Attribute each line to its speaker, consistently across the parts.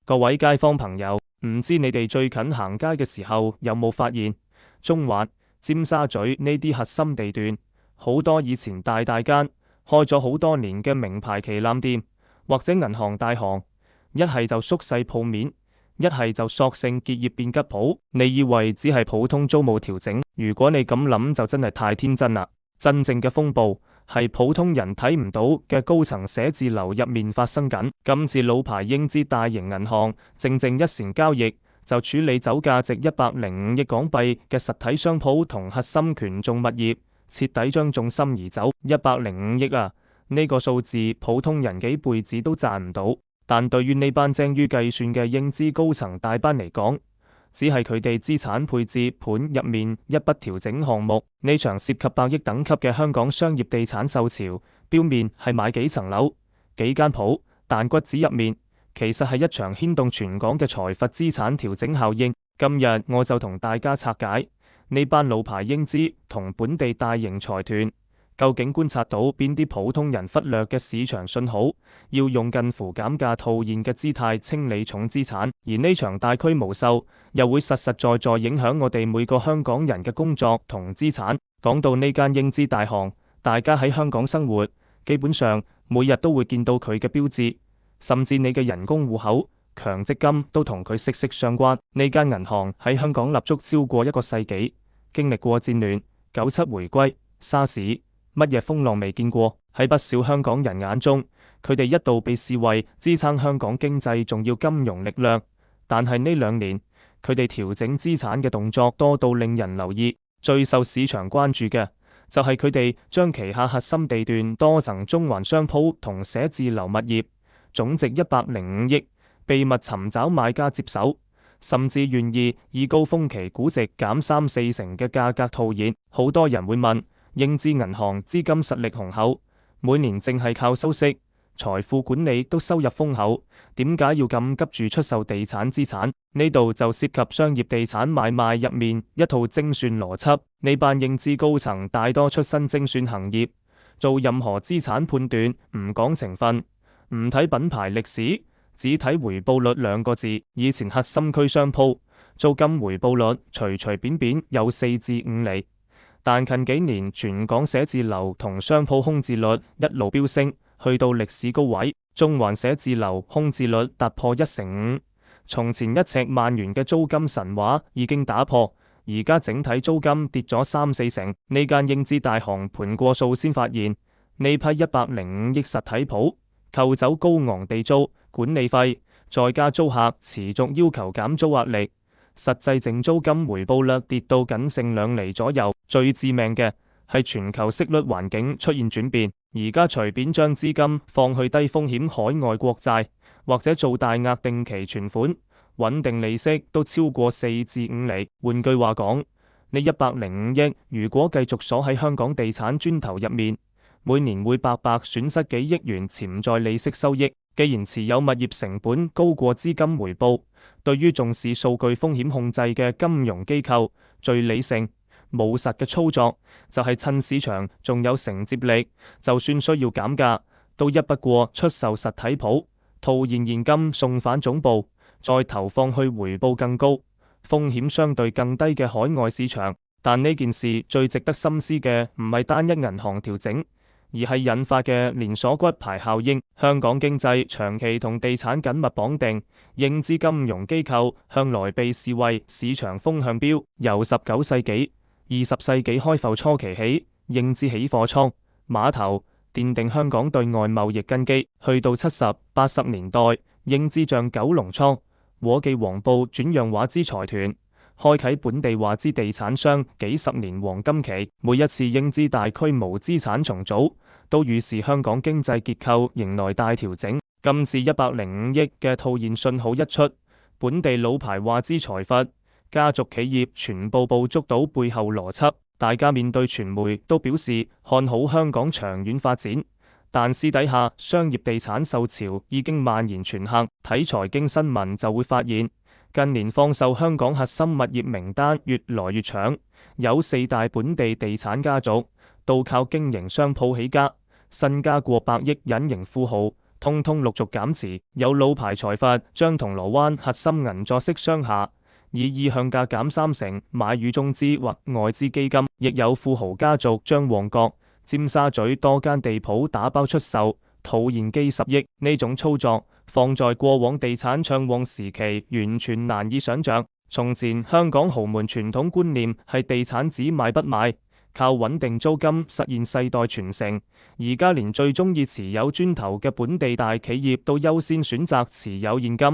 Speaker 1: 各位街坊朋友，唔知你哋最近行街嘅時候有冇發現，中環、尖沙咀呢啲核心地段，好多以前大間開咗好多年嘅名牌旗艦店或者銀行大行，一係就縮細鋪面，一係就索性結業變吉鋪。你以為只係普通租務調整？如果你咁諗就真係太天真啦。真正嘅風暴係普通人睇唔到嘅高層寫字樓入面發生緊。今次老牌英資大型銀行靜靜一成交易就處理走價值105億港幣嘅實體商鋪同核心權重物業，徹底將重心移走。105億啊，呢個數字普通人幾輩子都賺唔到。但對於呢班精於計算嘅英資高層大班嚟講，只係佢哋資產配置盤入面一筆調整項目。呢場涉及百億等級嘅香港商業地產售潮，表面係買幾層樓、幾間鋪，但骨子入面其實係一場牽動全港嘅財閥資產調整效應。今日我就同大家拆解呢班老牌英資同本地大型財團究竟觀察到邊啲普通人忽略嘅市場信號，要用近乎減價套現嘅姿態清理重資產。而呢場大規模售又會實實在在影響我哋每個香港人嘅工作同資產。講到呢間英資大行，大家喺香港生活，基本上每日都會見到佢嘅標誌，甚至你嘅人工戶口、強積金都同佢息息相關。呢間銀行喺香港立足超過1個世紀，經歷過戰亂、97回歸、沙士，乜嘢風浪未見過。喺不少香港人眼中，佢哋一度被視為支撐香港經濟重要金融力量。但係呢2年，佢哋調整資產嘅動作多到令人留意。最受市場關注嘅就係佢哋將旗下核心地段多層中環商鋪同寫字樓物業，總值105億，秘密尋找買家接手，甚至願意以高峰期估值減3-4成嘅價格套現。好多人會問，英資銀行資金實力雄厚，每年淨係靠收息、財富管理都收入豐厚，點解要咁急住出售地產資產？呢度就涉及商業地產買賣入面一套精算邏輯。呢班英資高層大多出身精算行業，做任何資產判斷唔講成分，唔睇品牌歷史，只睇回報率2個字。以前核心區商鋪租金回報率隨隨便便有4至5厘，但近幾年全港寫字樓同商鋪空置率一路飆升，去到歷史高位。中環寫字樓空置率突破1成5，從前1尺萬元嘅租金神話已經打破，而家整體租金跌咗3-4成。呢間英資大行盤過數先發現，呢批105億實體鋪扣走高昂地租、管理費，再加租客持續要求減租壓力，實際淨租金回報率跌到僅剩2厘左右。最致命嘅係全球息率環境出現轉變，而家隨便將資金放去低風險海外國債，或者做大額定期存款，穩定利息都超過4至5厘。換句話講，呢105億如果繼續鎖喺香港地產磚頭入面，每年會白白損失幾億元潛在利息收益。既然持有物業成本高過資金回報，對於重視數據風險控制嘅金融機構，最理性務實嘅操作就係趁市場仲有承接力，就算需要減價，都一筆過出售實體鋪，套現現金送返總部，再投放去回報更高、風險相對更低嘅海外市場。但呢件事最值得深思嘅唔係單一銀行調整，而係引發嘅連鎖骨牌效應。香港經濟長期同地產緊密綁定，英資金融機構向來被視為市場風向標。由19世紀、20世紀開埠初期起，英資起貨倉、碼頭奠定香港對外貿易根基。去到70、80年代，英資像九龍倉、和記黃埔轉讓華資財團，開啟本地華資地產商幾十年黃金期。每一次英資大規模資產重組，都預示香港經濟結構迎來大調整。今次105億嘅套現信號一出，本地老牌華資財閥、家族企業全部捕捉到背後邏輯。大家面對傳媒都表示看好香港長遠發展，但私底下商業地產售潮已經蔓延全客。睇財經新聞就會發現，近年放售香港核心物業名單越來越長，有4大本地地產家族都靠經營商鋪起家，身家過百億隱形富豪通通陸續減持。有老牌財閥將銅鑼灣核心銀座式商廈以意向價減30%買予中資或外資基金，亦有富豪家族將旺角、尖沙咀多間地鋪打包出售，套現幾十億。呢種操作放在過往地產暢旺時期，完全難以想象。從前香港豪門傳統觀念係地產只買不賣，靠穩定租金實現世代傳承。而家連最中意持有磚頭嘅本地大企業都優先選擇持有現金，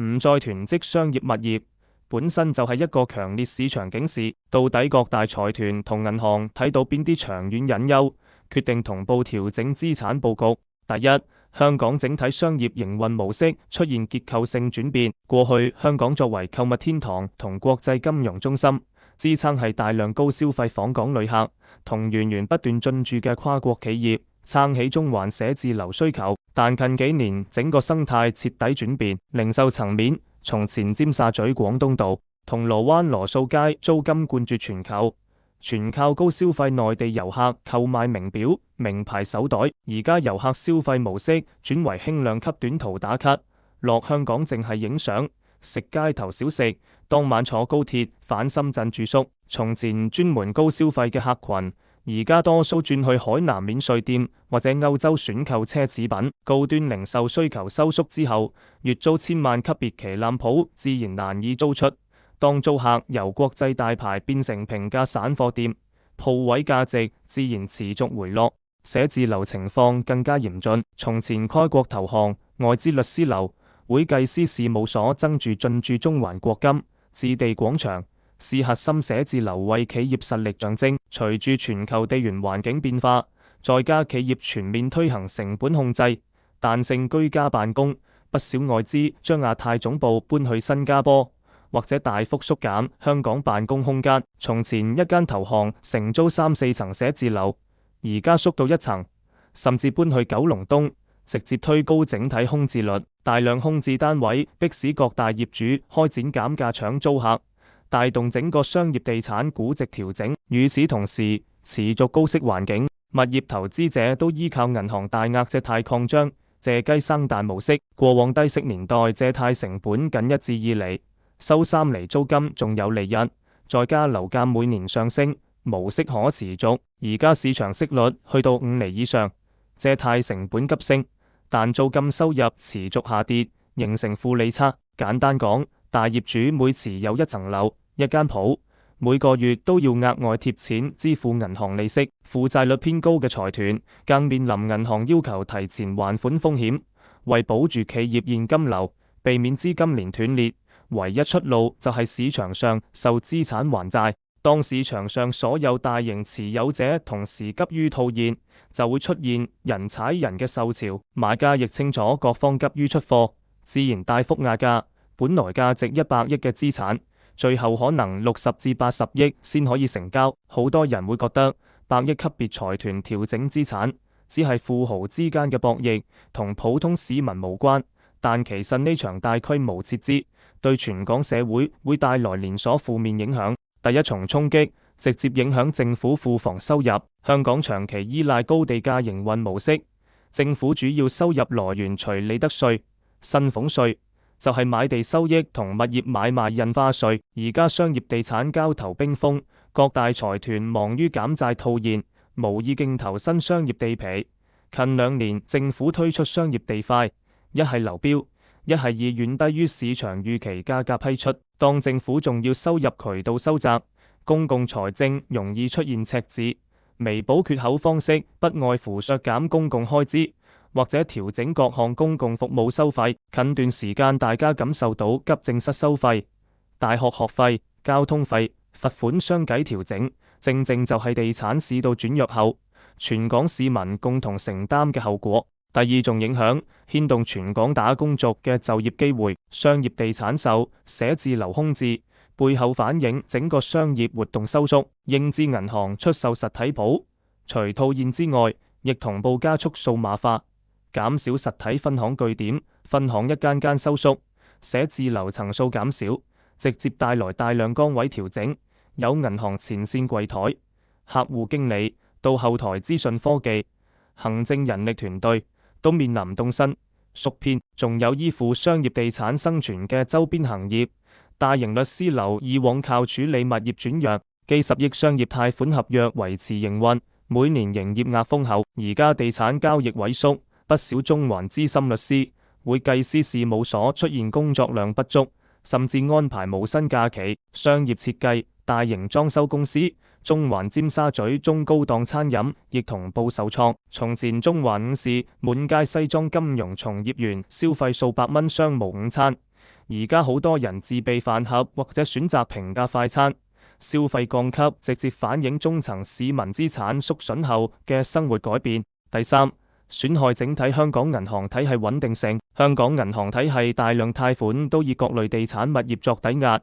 Speaker 1: 唔再囤積商業物業，本身就係一個強烈市場警示。到底各大財團同銀行睇到邊啲長遠隱憂，決定同步調整資產佈局？第一，香港整體商業營運模式出現結構性轉變。過去香港作為購物天堂同國際金融中心，支撐係大量高消費訪港旅客同源源不斷進駐嘅跨國企業，撐起中環寫字樓需求。但近幾年整個生態徹底轉變，零售層面從前尖沙咀廣東道、銅鑼灣羅素街租金冠絕全球，全靠高消費內地遊客購買名錶、名牌手袋。而家遊客消費模式轉為輕量級短途打卡，落香港淨係影相、食街頭小食，當晚坐高鐵返深圳住宿。從前專門高消費嘅客群，而家多數轉去海南免稅店或者歐洲選購奢侈品。高端零售需求收縮之後，月租千萬級別旗艦鋪自然難以租出。當租客由國際大牌變成平價散貨店，鋪位價值自然持續回落。寫字樓情況更加嚴峻。從前開國投行、外資律師樓、會計師事務所爭住進駐中環國金、置地廣場，是核心寫字樓為企業實力象徵。隨住全球地緣環境變化，再加企業全面推行成本控制、彈性居家辦公，不少外資將亞太總部搬去新加坡，或者大幅縮減香港辦公空間。從前一間投行承租3-4層寫字樓，而家縮到1層，甚至搬去九龍東，直接推高整體空置率。大量空置單位迫使各大業主開展減價搶租客，帶動整個商業地產估值調整。與此同時，持續高息環境，物業投資者都依靠銀行大額借貸擴張，借雞生蛋模式。過往低息年代借貸成本僅1至2厘，收3厘租金仲有利潤，再加樓價每年上升，模式可持續。而家市場息率去到5厘以上，借貸成本急升，但租金收入持續下跌，形成負利差。簡單講，大業主每持有1層樓、1間鋪，每個月都要額外貼錢支付銀行利息。負債率偏高嘅財團更面臨銀行要求提前還款風險。為保住企業現金流，避免資金鏈斷裂，唯一出路就係市場上售資產還債。當市場上所有大型持有者同時急於套現，就會出現人踩人嘅售潮。買家亦清楚各方急於出貨，自然大幅壓價。本來價值100億嘅資產，最後可能60至80億先可以成交。好多人會覺得100億級別財團調整資產只係富豪之間嘅博弈，同普通市民無關。但其實呢場大規模撤資對全港社會會帶來連鎖負面影響。第一重衝擊直接影響政府庫房收入。香港長期依賴高地價營運模式，政府主要收入來源除利得稅、薪俸稅，就係買地收益同物業買賣印花稅。而家商業地產交投冰封，各大財團忙於減債套現，無意競投新商業地皮。近2年政府推出商業地塊，一係流標，一係以遠低於市場預期價格批出。當政府仲要收入渠道收窄，公共財政容易出現赤字。彌補缺口方式不外乎削減公共開支，或者調整各項公共服務收費。近段時間大家感受到急症室收費、大學學費、交通費、罰款相繼調整，正正就係地產市道轉弱後，全港市民共同承擔嘅後果。第二重影響牽動全港打工族嘅就業機會。商業地產售、寫字樓空置，背後反映整個商業活動收縮。應知銀行出售實體簿，除套現之外，亦同步加速數碼化，減少實體分行據點，分行一間間收縮，寫字樓層數減少，直接帶來大量崗位調整。有銀行前線櫃台、客戶經理到後台資訊科技、行政人力團隊，都面臨凍薪、縮編，仲有依附商業地產生存嘅周邊行業。大型律師樓以往靠處理物業轉讓、幾十億商業貸款合約維持營運，每年營業額豐厚。而家地產交易萎縮，不少中環資深律師、會計師事務所出現工作量不足，甚至安排無薪假期。商業設計、大型裝修公司、中環尖沙咀中高檔餐飲亦同步受創。從前中環午市滿街西裝金融從業員消費數百蚊商務午餐，而家好多人自備飯盒或者選擇平價快餐，消費降級直接反映中層市民資產縮損後嘅生活改變。第三，損害整體香港銀行體系穩定性。香港銀行體系大量貸款都以各類地產物業作抵押，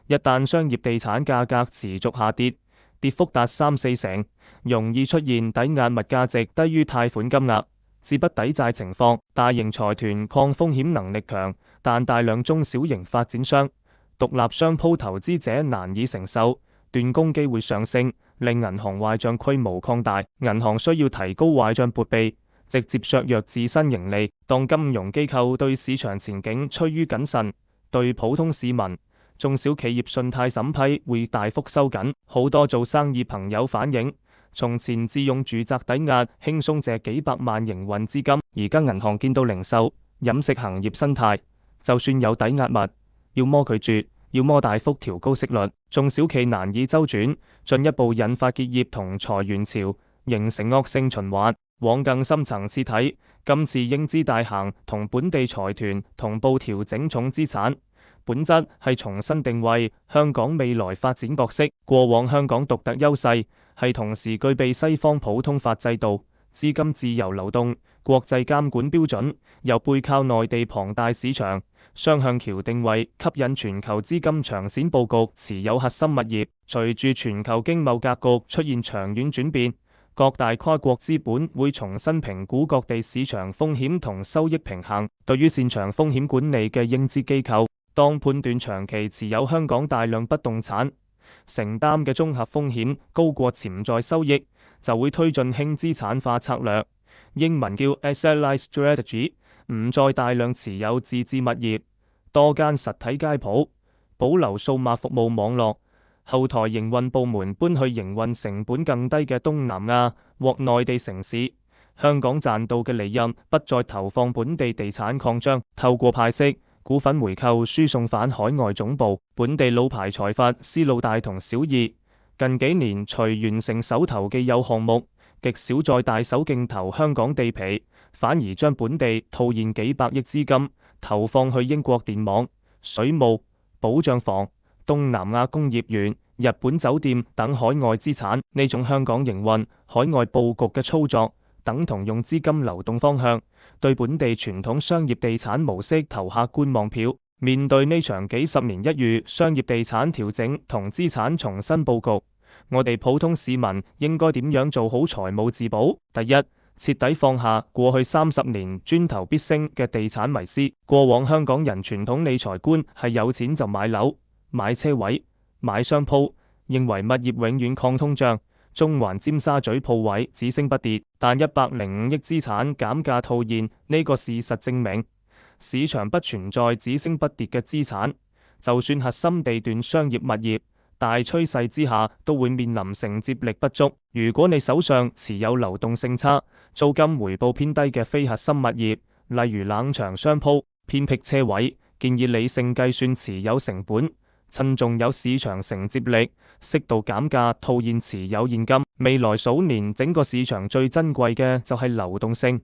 Speaker 1: 一旦商業地產價格持續下跌，跌幅達3-4成，容易出現抵押物價值低於貸款金額，資不抵債情況。大型財團抗風險能力強，但大量中小型發展商、獨立商鋪投資者難以承受，斷供機會上升，令銀行壞賬規模擴大。銀行需要提高壞賬撥備，直接削弱自身盈利。當金融機構對市場前景趨於謹慎，對普通市民、中小企業信貸審批會大幅收緊。好多做生意朋友反映，從前自用住宅抵押輕鬆借幾百萬營運資金，而家銀行見到零售、飲食行業生態，就算有抵押物，要麼拒絕，要麼大幅調高息率，中小企難以周轉，進一步引發結業同裁員潮，形成惡性循環。往更深層次睇，今次英資大行同本地財團同步調整重資產，本質係重新定位香港未來發展角色。過往香港獨特優勢係同時具備西方普通法制度、資金自由流動、國際監管標準，又背靠內地龐大市場，雙向橋定位吸引全球資金長線佈局，持有核心物業。隨住全球經貿格局出現長遠轉變，各大跨國資本會重新評估各地市場風險同收益平衡。對於擅長風險管理嘅英資機構，當判斷長期持有香港大量不動產，承擔嘅綜合風險高過潛在收益，就會推進輕資產化策略，英文叫 Asset-Light Strategy， 唔再大量持有自置物業，多間實體街鋪，保留數碼服務網絡，後台營運部門搬去營運成本更低嘅東南亞或內地城市。香港賺到嘅利潤不再投放本地地產擴張，透過派息、股份回購輸送返海外總部。本地老牌財閥思路大同小異，近幾年除完成手頭既有項目，極少再大手競投香港地皮，反而將本地套現幾百億資金投放去英國電網、水務、保障房、東南亞工業園、日本酒店等海外資產。呢種香港營運、海外佈局嘅操作，等同用資金流動方向對本地傳統商業地產模式投下觀望票。面對呢場幾十年一遇商業地產調整同資產重新佈局，我哋普通市民應該點樣做好財務自保？第一，徹底放下過去30年磚頭必升嘅地產迷思。過往香港人傳統理財觀係有錢就買樓、買車位、買商鋪，認為物業永遠抗通脹。中環尖沙咀鋪位只升不跌，但105億資產減價套現呢個事實證明，市場不存在只升不跌嘅資產。就算核心地段商業物業，大趨勢之下都會面臨承接力不足。如果你手上持有流動性差、租金回報偏低嘅非核心物業，例如冷場商鋪、偏僻車位，建議理性計算持有成本，趁仲有市場承接力，適度減價套現持有現金。未來數年整個市場最珍貴嘅就係流動性，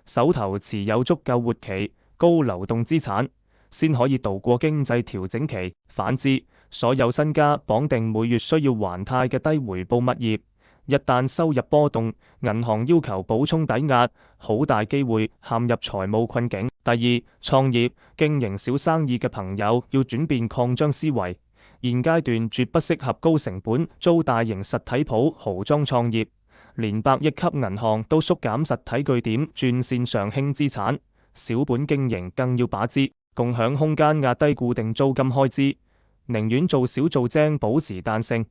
Speaker 1: 手頭持有足夠活期、高流動資產，先可以度過經濟調整期。反之，所有身家綁定每月需要還貸嘅低回報物業，一旦收入波動，銀行要求補充抵押，好大機會陷入財務困境。第二，創業經營小生意嘅朋友要轉變擴張思維，現階段絕不適合高成本租大型實體鋪豪裝創業，連百億級銀行都縮減實體據點轉線上輕資產，小本經營更要把資，共享空間壓低固定租金開支，寧願做小做精保持彈性，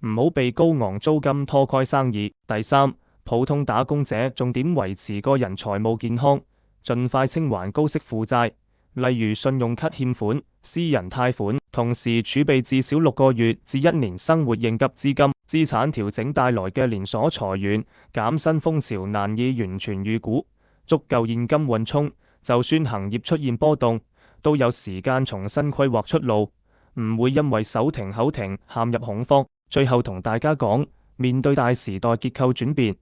Speaker 1: 唔好被高昂租金拖開生意。第三，普通打工者重點維持個人財務健康，盡快清還高息負債，例如信用卡欠款、私人貸款，同時儲備至少6個月至1年生活應急資金。資產調整帶來嘅連鎖裁員、減薪風潮難以完全預估，足夠現金緩衝，就算行業出現波動，都有時間重新規劃出路，唔會因為手停口停陷入恐慌。最後同大家講，面對大時代結構轉變，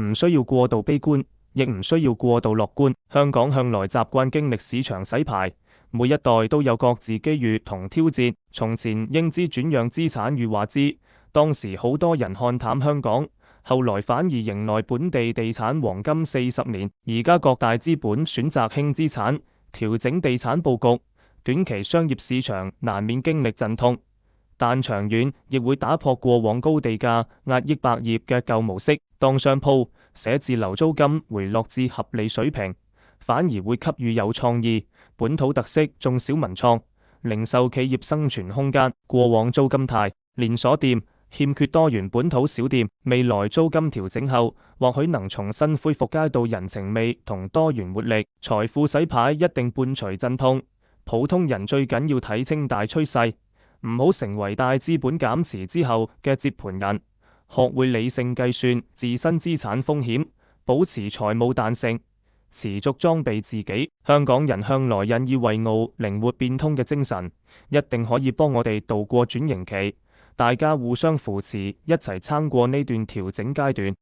Speaker 1: 唔需要過度悲觀，亦唔需要過度樂觀。香港向來習慣經歷市場洗牌，每一代都有各自機遇同挑戰。從前英資轉讓資產與華資，當時好多人看淡香港，後來反而迎來本地地產黃金40年。而家各大資本選擇輕資產，調整地產佈局，短期商業市場難免經歷陣痛，但長遠亦會打破過往高地價壓抑百業嘅舊模式。當商鋪、寫字樓租金回落至合理水平，反而會給予有創意、本土特色中小文創、零售企業生存空間。過往租金太連鎖店，欠缺多元本土小店，未來租金調整後，或許能重新恢復街道人情味同多元活力。財富洗牌一定伴隨陣痛，普通人最緊要睇清大趨勢，唔好成為大資本減持之後嘅接盤人，學會理性計算自身資產風險，保持財務彈性，持續裝備自己。香港人向來引以為傲靈活變通嘅精神，一定可以幫我哋度過轉型期。大家互相扶持，一齊撐過呢段調整階段。